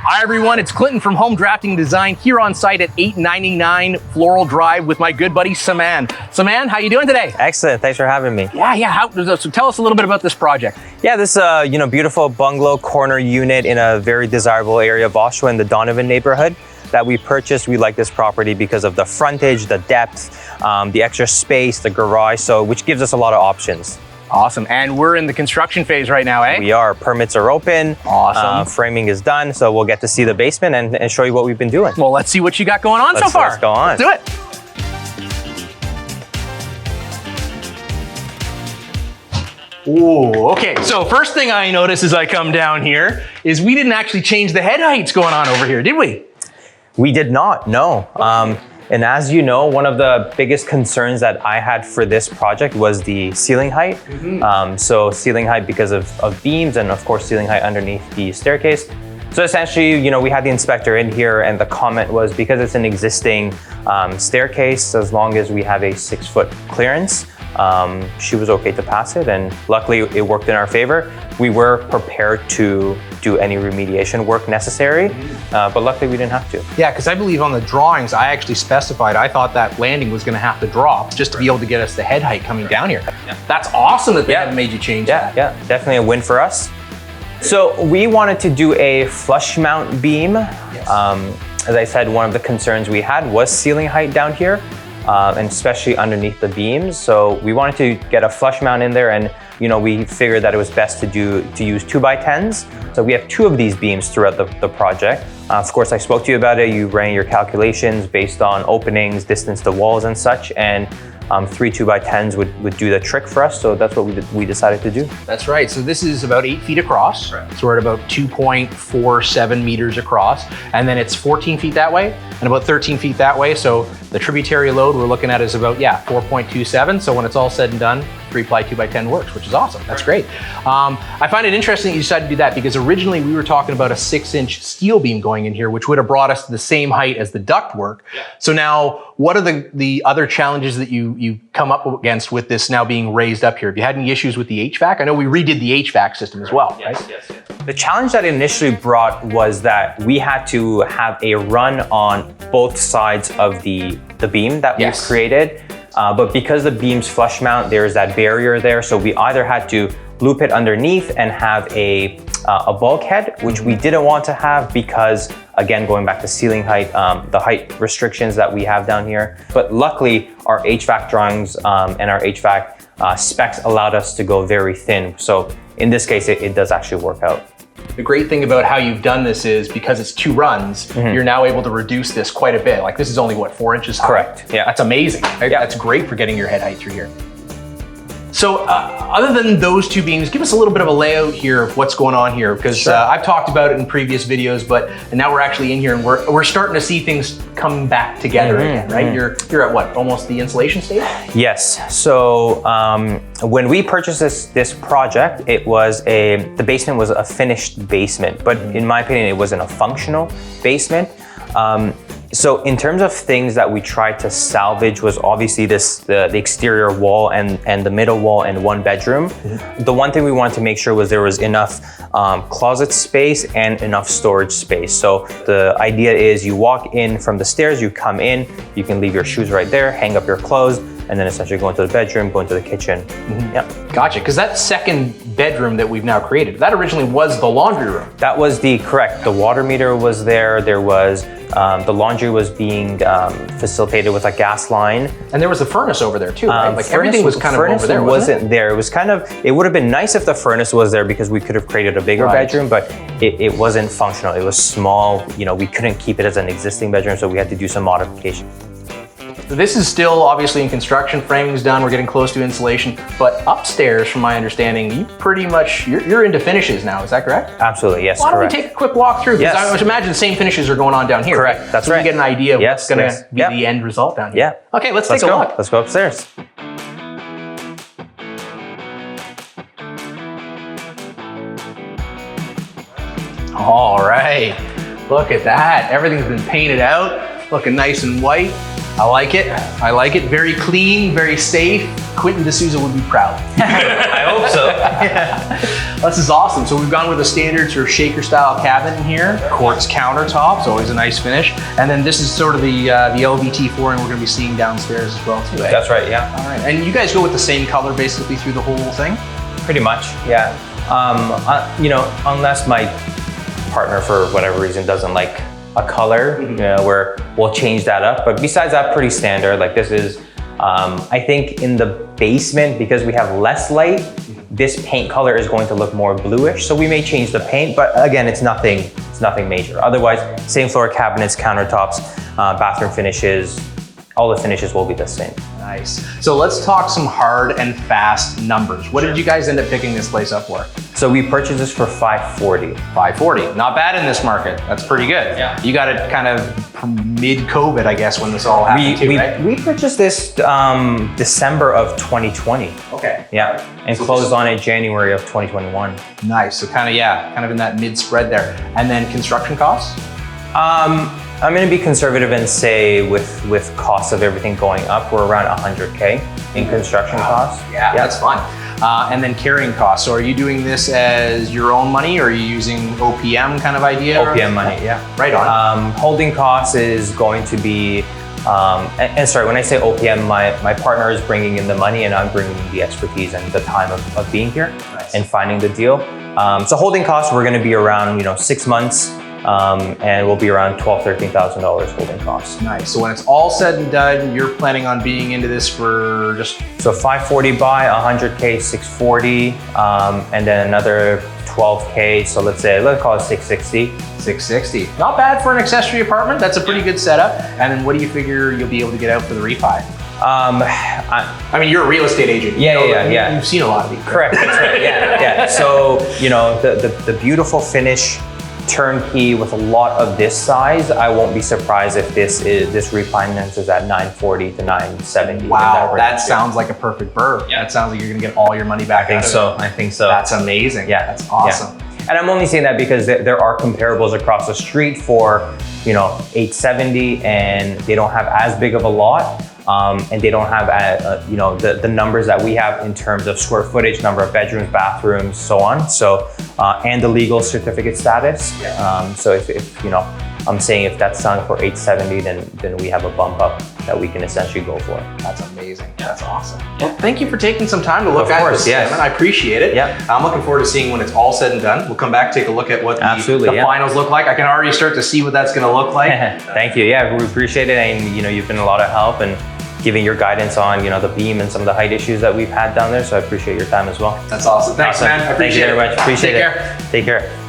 Hi everyone, it's Clinton from Home Drafting Design here on site at 899 Florell Drive with my good buddy Saman. Saman, how you doing today? Excellent, thanks for having me. Yeah. So tell us a little bit about this project. Yeah, this beautiful bungalow corner unit in a very desirable area of Oshawa in the Donovan neighborhood that we purchased. We like this property because of the frontage, the depth, the extra space, the garage, which gives us a lot of options. Awesome, and we're in the construction phase right now, eh? We are. Permits are open. Awesome. Framing is done, so we'll get to see the basement and show you what we've been doing. Well, let's see what you got going on so far. Let's go on. Let's do it. Ooh, okay, so first thing I notice as I come down here is we didn't actually change the head heights going on over here, did we? We did not, no. And as you know, one of the biggest concerns that I had for this project was the ceiling height. So ceiling height because of beams and of course ceiling height underneath the staircase. So essentially, we had the inspector in here and the comment was because it's an existing staircase, as long as we have a 6-foot clearance, she was okay to pass it, and luckily it worked in our favor. We were prepared to do any remediation work necessary, but luckily we didn't have to. Yeah, because I believe on the drawings, I actually specified, I thought that landing was gonna have to drop just to be able to get us the head height coming down here. Yeah. That's awesome that they haven't made you change that. Yeah, definitely a win for us. So we wanted to do a flush mount beam. Yes. As I said, one of the concerns we had was ceiling height down here. And especially underneath the beams. So we wanted to get a flush mount in there, and we figured that it was best to use 2x10s. So we have 2 of these beams throughout the project. Of course, I spoke to you about it. You ran your calculations based on openings, distance to walls and such, and 3 2x10s would do the trick for us. So that's what we decided to do. That's right. So this is about 8 feet across. Right. So we're at about 2.47 meters across. And then it's 14 feet that way and about 13 feet that way. So the tributary load we're looking at is about, 4.27. So when it's all said and done, 3-ply 2x10 works, which is awesome. That's great. I find it interesting that you decided to do that because originally we were talking about a 6-inch steel beam going in here, which would have brought us to the same height as the ductwork. Yeah. So now, what are the other challenges that you come up against with this now being raised up here? Have you had any issues with the HVAC? I know we redid the HVAC system as well, right? Yes. The challenge that it initially brought was that we had to have a run on both sides of the beam that we created. But because the beam's flush mount, there's that barrier there. So we either had to loop it underneath and have a bulkhead, which we didn't want to have because, again, going back to ceiling height, the height restrictions that we have down here. But luckily, our HVAC drawings and our HVAC specs allowed us to go very thin. So in this case, it does actually work out. The great thing about how you've done this is because it's 2 runs, you're now able to reduce this quite a bit. Like this is only what, 4 inches high? Correct, yeah. That's amazing. Yeah. That's great for getting your head height through here. So other than those 2 beams, give us a little bit of a layout here of what's going on here, because I've talked about it in previous videos, but now we're actually in here and we're starting to see things come back together again, right? You're at what, almost the installation stage? Yes. So when we purchased this project, the basement was a finished basement, but in my opinion, it wasn't a functional basement. So in terms of things that we tried to salvage was obviously the exterior wall and the middle wall and 1 bedroom. The one thing we wanted to make sure was there was enough closet space and enough storage space. So the idea is you walk in from the stairs, you come in, you can leave your shoes right there, hang up your clothes, and then essentially go into the bedroom, go into the kitchen. Yep. Gotcha, because that second bedroom that we've now created, that originally was the laundry room. That was correct. The water meter was there. There was, the laundry was being facilitated with a gas line. And there was a furnace over there too, right? Like everything was kind of over there, wasn't there. It was it would have been nice if the furnace was there because we could have created a bigger bedroom, but it wasn't functional. It was small. We couldn't keep it as an existing bedroom, so we had to do some modification. This is still obviously in construction, framing's done, we're getting close to installation, but upstairs, from my understanding, you pretty much, you're into finishes now, is that correct? Absolutely, yes, Why don't we take a quick walk through? Because I would imagine the same finishes are going on down here. Correct, that's right. So you get an idea of what's gonna be the end result down here. Yeah. Okay, let's take a look. Let's go upstairs. All right, look at that. Everything's been painted out, looking nice and white. I like it. I like it. Very clean, very safe, Quentin D'Souza would be proud. I hope so. This is awesome. So we've gone with a standard sort of shaker style cabinet in here. Quartz countertops, always a nice finish. And then this is sort of the LVT flooring we're going to be seeing downstairs as well too. That's right, yeah. All right, and you guys go with the same color basically through the whole thing? Pretty much, yeah. You know, unless my partner for whatever reason doesn't like a color, you know, where we'll change that up. But besides that, pretty standard. Like this is, I think in the basement, because we have less light, this paint color is going to look more bluish. So we may change the paint, but again, it's nothing major. Otherwise, same floor cabinets, countertops, bathroom finishes, all the finishes will be the same. Nice. So let's talk some hard and fast numbers. What did you guys end up picking this place up for? So we purchased this for $540. $540, not bad in this market. That's pretty good. Yeah. You got it kind of mid-COVID, I guess, when this all happened right? We purchased this December of 2020. Okay. Yeah, and so closed on it January of 2021. Nice, so kind of in that mid-spread there. And then construction costs? I'm gonna be conservative and say with costs of everything going up, we're around 100K in construction costs. Yeah, that's fun. And then carrying costs. So are you doing this as your own money or are you using OPM kind of idea? OPM money, yeah. Right on. Holding costs is going to be, and sorry, when I say OPM, my partner is bringing in the money and I'm bringing the expertise and the time of being here and finding the deal. So holding costs, we're gonna be around 6 months. And we'll be around $12,000, $13,000 holding costs. Nice. So when it's all said and done, you're planning on being into this for just... So 540 buy, 100K, 640, and then another 12K. So let's call it 660. 660. Not bad for an accessory apartment. That's a pretty good setup. And then what do you figure you'll be able to get out for the refi? I mean, you're a real estate agent. Yeah. You've seen a lot of these. Correct, that's right, yeah. So, the beautiful finish, turnkey with a lot of this size, I won't be surprised if this refinance is at 940 to 970. Wow, that sounds like a perfect burr. Yeah. That sounds like you're gonna get all your money back. I think so. That's amazing. Yeah, that's awesome. Yeah. And I'm only saying that because there are comparables across the street for 870, and they don't have as big of a lot. And they don't have the numbers that we have in terms of square footage, number of bedrooms, bathrooms, so on. So and the legal certificate status. Yeah. So if I'm saying if that's selling for 870, then we have a bump up that we can essentially go for. That's amazing. That's awesome. Well, thank you for taking some time to look at this. Yes. I appreciate it. Yeah. I'm looking forward to seeing when it's all said and done. We'll come back, take a look at what the yeah. finals look like. I can already start to see what that's going to look like. Thank you. Yeah, we appreciate it, and you've been a lot of help and giving your guidance on the beam and some of the height issues that we've had down there. So I appreciate your time as well. That's awesome. Thanks, man. I appreciate it. Thank you very much. Appreciate it. Take care. Take care.